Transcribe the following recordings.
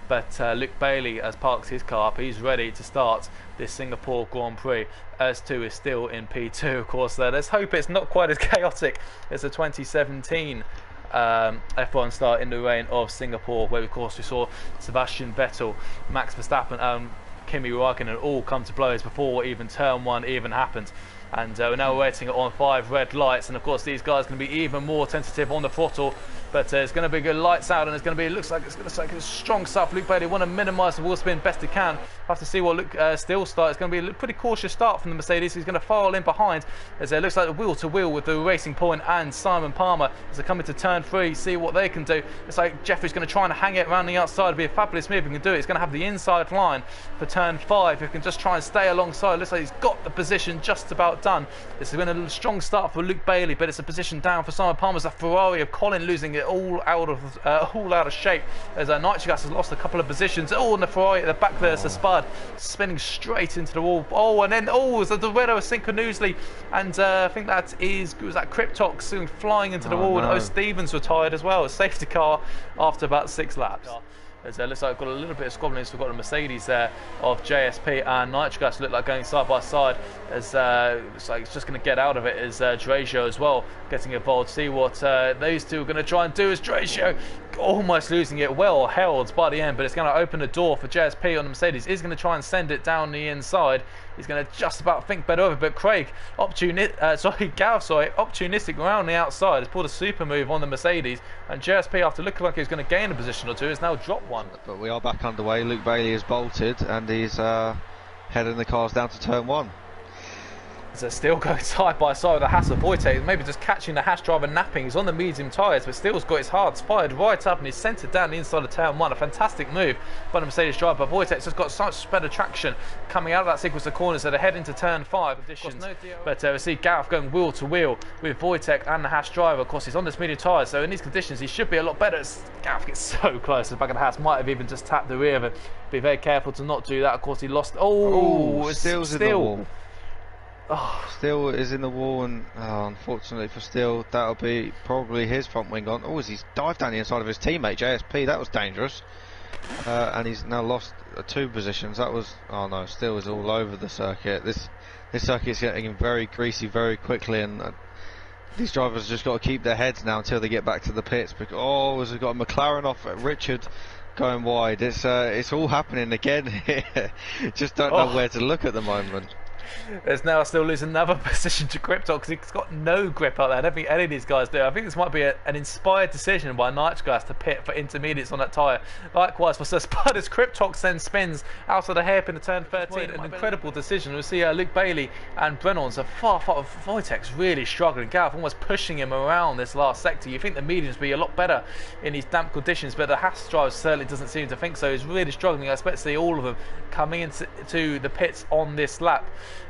but Luke Bailey has parked his car up. He's ready to start this Singapore Grand Prix. S2 is still in P2, of course. Let's hope it's not quite as chaotic as the 2017 F1 start in the rain of Singapore, where of course we saw Sebastian Vettel, Max Verstappen, Kimi Räikkönen all come to blows before even turn 1 even happened. And we're now waiting on 5 red lights, and of course these guys are going to be even more tentative on the throttle. But it's going to be good lights out, and it's going to be, looks like it's strong stuff. Luke Bailey want to minimise the wheel spin best he can. Have to see what Luke Steele starts. It's going to be a pretty cautious start from the Mercedes. He's going to file in behind as it looks like the wheel to wheel with the Racing Point and Simon Palmer as they come into turn 3. See what they can do. It's like Jeffrey's going to try and hang it around the outside. It'll be a fabulous move. He can do it. He's going to have the inside line for turn 5. He can just try and stay alongside. Looks like he's got the position just about done. It's been a strong start for Luke Bailey, but it's a position down for Simon Palmer. It's a Ferrari of Colin losing it all out of shape as Nitrogas has lost a couple of positions. Oh, and the Ferrari at the back there's the Spud spinning straight into the wall. Oh, and then the Renault synchronously, and I think was that Cryptox soon flying into the wall. No. And Stevens retired as well. A safety car after about 6 laps. As looks like I've got a little bit of squabbling. We've got a Mercedes there of JSP and Nitrogas look like going side by side as looks like it's just going to get out of it as Dracio as well getting involved. See what those two are going to try and do as Dracio almost losing it, well held by the end, but it's going to open the door for JSP on the Mercedes. He's going to try and send it down the inside. He's going to just about think better of it, but Gareth, opportunistic around the outside, has pulled a super move on the Mercedes, and JSP, after looking like he was going to gain a position or two, has now dropped one. But we are back underway. Luke Bailey is bolted and he's heading the cars down to turn 1. So still going side by side with the Haas of Wojtek, maybe just catching the Haas driver napping. He's on the medium tyres, but Steele's got his heart fired right up and he's sent it down the inside of turn 1. A fantastic move by the Mercedes driver. But Wojtek's just got such better traction coming out of that sequence of corners, so they head into turn 5. But we see Gareth going wheel to wheel with Wojtek and the Haas driver. Of course, he's on this medium tyre, so in these conditions he should be a lot better. Gareth gets so close. The back of the Haas might have even just tapped the rear of it. Be very careful to not do that. Of course, he lost. Steele's in the wall. Steele is in the wall, and unfortunately for Steele, that'll be probably his front wing on. Oh, as he's dived down the inside of his teammate JSP, that was dangerous. And he's now lost 2 positions. That was, oh no, Steele is all over the circuit. This circuit is getting very greasy very quickly, and these drivers just got to keep their heads now until they get back to the pits. Because we've got a McLaren off at Richard going wide. It's all happening again here. Just don't know where to look at the moment. There's now still losing another position to Crypto because he's got no grip out there. I don't think any of these guys do. I think this might be an inspired decision by Nitrogas to pit for intermediates on that tyre. Likewise for Sir Spud as Cryptox then spins out of the hairpin to turn 13. An incredible decision. We'll see Luke Bailey and Brennan's far of Wojtek's really struggling. Gareth almost pushing him around this last sector. You think the mediums would be a lot better in these damp conditions, but the Haas driver certainly doesn't seem to think so. He's really struggling. I expect to see all of them coming into the pits on this lap.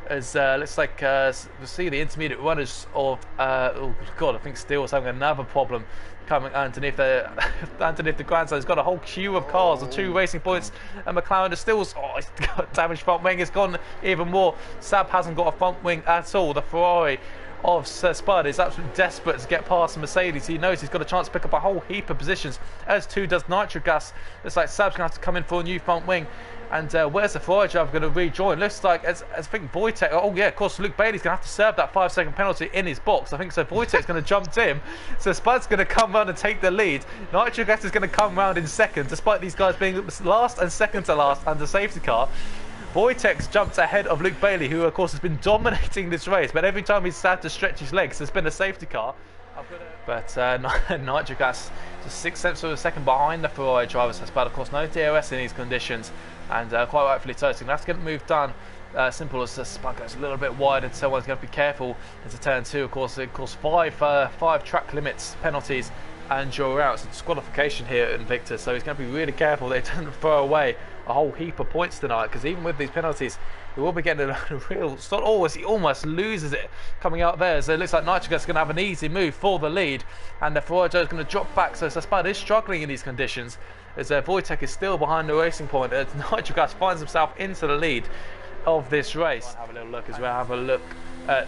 As looks like we'll see the intermediate runners of oh god, I think Steele's having another problem coming underneath the grandstand. He's got a whole queue of cars and 2 racing points, and McLaren is still he's got damaged front wing. It's gone even more. Sab hasn't got a front wing at all. The Ferrari of Sir Spud is absolutely desperate to get past the Mercedes. He knows he's got a chance to pick up a whole heap of positions, as too does Nitrogas. Looks like Sab's going to have to come in for a new front wing. And where's the Ferrari driver going to rejoin? Looks like, as I think Wojtek, oh yeah, of course, Luke Bailey's going to have to serve that 5-second penalty in his box. I think so. Wojtek's going to jump to him. So Spud's going to come round and take the lead. Nitrogas is going to come round in second, despite these guys being last and second to last under safety car. Wojtek's jumped ahead of Luke Bailey, who of course has been dominating this race, but every time he's had to stretch his legs, there's been a safety car. But Nitrogas just 6/10 of a second behind the Ferrari drivers. But of course, no DRS in these conditions, and quite rightfully so. So have to get the move done. Simple as the Spud goes a little bit wide, and someone's going to be careful into turn 2. Of course, five track limits penalties, and you're out. It's disqualification here at Invictus, so he's going to be really careful that he doesn't throw away a whole heap of points tonight, because even with these penalties, we will be getting a real start. He almost loses it coming out there. So it looks like Nitrogas is going to have an easy move for the lead, and the Ferrari is going to drop back. So Spud is struggling in these conditions, as Wojtek is still behind the racing point. Nitrogas finds himself into the lead of this race. Have a little look as well. Have a look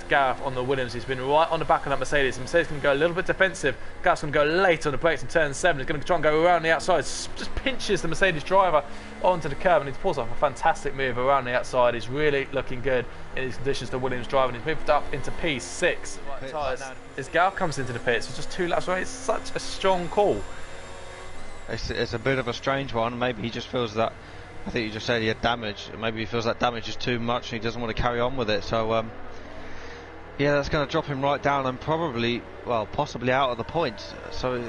Gareth on the Williams. He's been right on the back of that Mercedes. The Mercedes going to go a little bit defensive. Gareth's going to go late on the brakes in turn 7. He's going to try and go around the outside. Just pinches the Mercedes driver onto the curb, and he pulls off a fantastic move around the outside. He's really looking good in these conditions, the Williams driver. He's moved up into P6. As Gareth comes into the pits, it's just 2 laps away. It's such a strong call. It's a bit of a strange one. Maybe he just feels that, I think you just said he had damage. Maybe he feels that damage is too much and he doesn't want to carry on with it. So, yeah, that's going to drop him right down and probably, well, possibly out of the points. So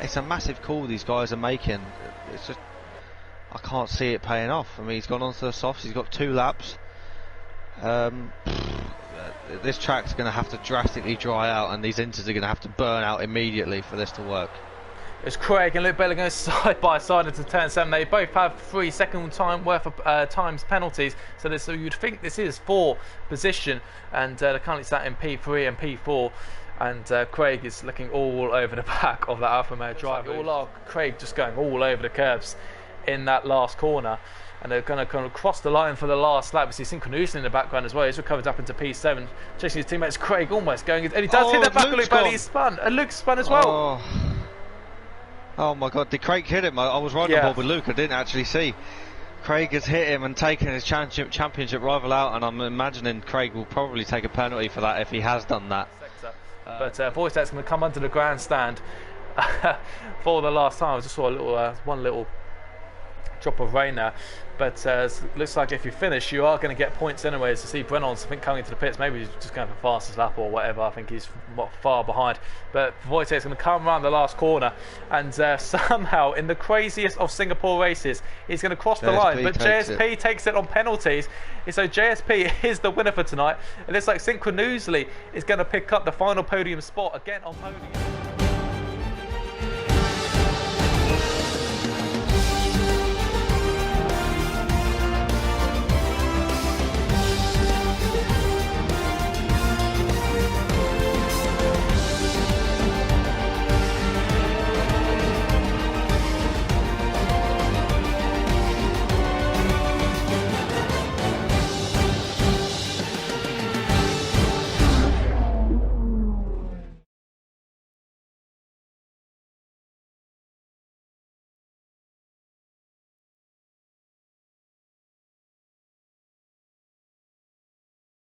it's a massive call these guys are making. It's just, I can't see it paying off. I mean, he's gone onto the softs. He's got 2 laps. This track's going to have to drastically dry out, and these inters are going to have to burn out immediately for this to work. It's Craig and Luke Bella going side by side into turn 7. They both have 3 second time worth of times penalties, so you'd think this is for position, and they're currently sat in P3 and P4, and Craig is looking all over the back of that Alfa Romeo driver. Craig just going all over the curbs in that last corner, and they're going to kind of cross the line for the last lap. We see Synchronous in the background as well. He's recovered up into P7, chasing his teammates. Craig almost going, and he does hit that back loop, but he's spun, and Luke's spun as well. Oh my God, did Craig hit him? I was riding on board with Luke, I didn't actually see. Craig has hit him and taken his championship rival out, and I'm imagining Craig will probably take a penalty for that if he has done that. But Wojtek's going to come under the grandstand for the last time. I just saw a little, one little drop of rain there, but looks like if you finish you are going to get points anyways. To see Brennon's, I think, coming into the pits, maybe he's just going for fastest lap or whatever. I think he's far behind, but Wojtek's going to come around the last corner, and somehow in the craziest of Singapore races he's going to cross the line, but JSP takes it on penalties, and so JSP is the winner for tonight. It looks like Synchronously is going to pick up the final podium spot again on podium.